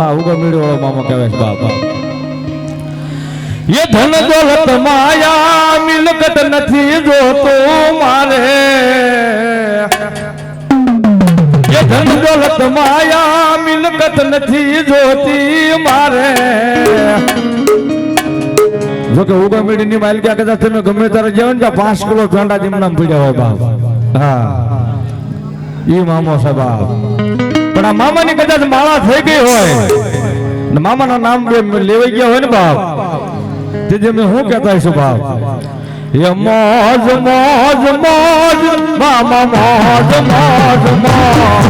આ ઉગા મીડી વાળો મામો કહેવાય છે બાપ ये धन दौलत माया मिलकत नहीं जो तो मारे ये धन दौलत माया मिलकत नहीं जोती मारे जो के उगा मीडी ની માલ ક્યાં કદાચ તમે ગમે ત્યારે જવન જા 5 કિલો ઝાંડા જીમનામ પડ્યા હોય બાપ હા ઈ મામો છે બાપ પણ આ મામાની કદાચ માળા થઈ ગઈ હોય ને મામાના નામ લેવાઈ ગયા હોય ને બાપ જે મેં હું કહેતા છું બાપ ये मौज मौज मौज मामा मौज मौज मौज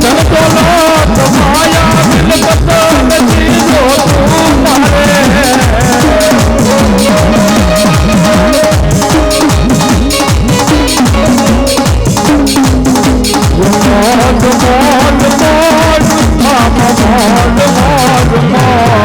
तन तो लोट माया मिलकत नहीं जो तुम्हारे मौज मौज मौज मामा मौज मौज मौज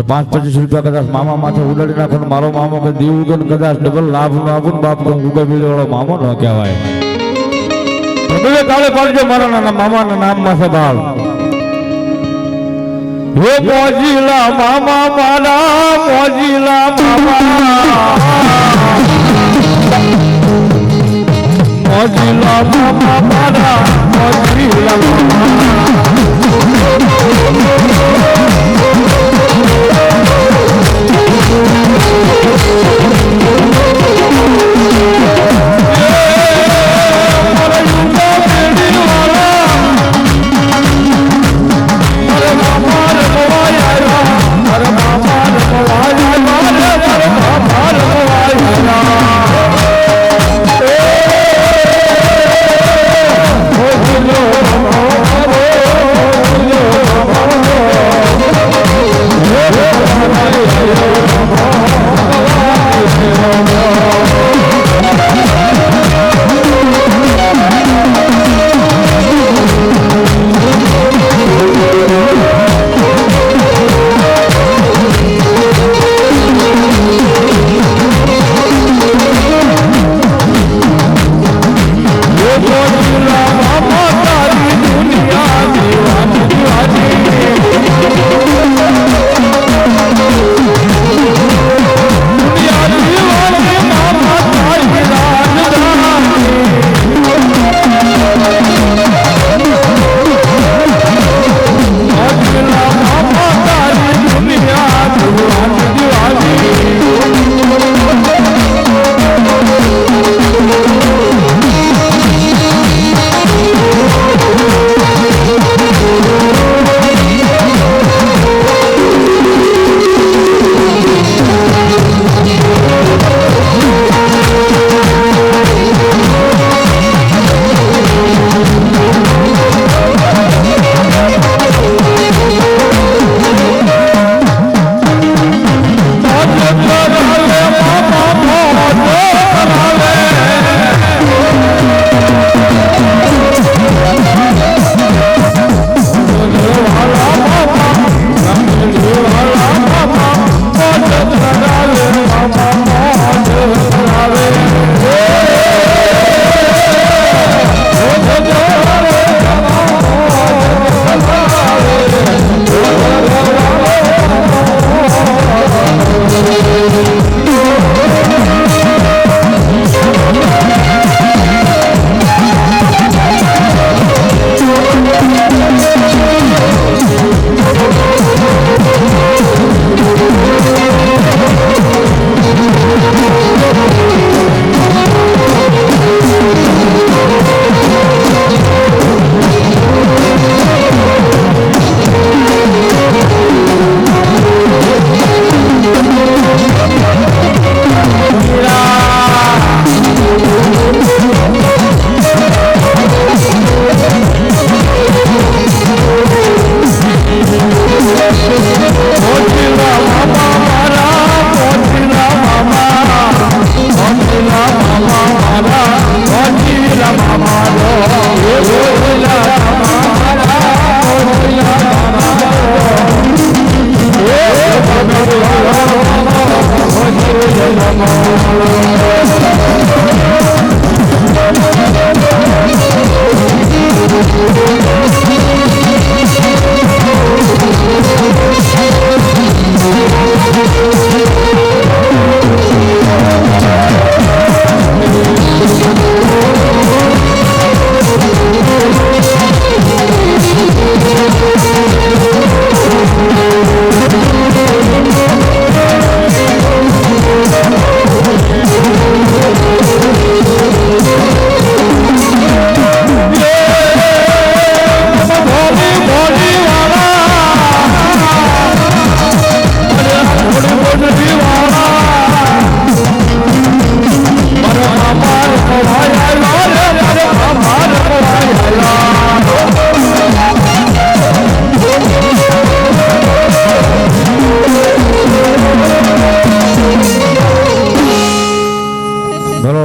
₹5-25 કદાચ મામા માથે ઉડાડી નાખો મારો મામો કે દીવ ઉગન કદાચ ડબલ લાભ નો આપું બાપ તો ઉગા મીડી વાળો મામો ન કહેવાય તમે કાલે પાડજો મારા નાના મામાના નામ માં છે બાપ હે મોજીલા મામા મારા મોજીલા મામા મોજીલા મામા મારા મોજીલા મામા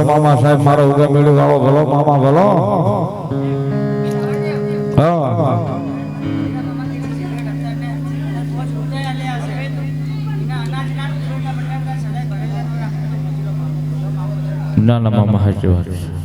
મામા સાહેબ મારો ઉગા મેળવી વાળો ભલો મામા ભલો હા ના ના મામા સાચી વાત છે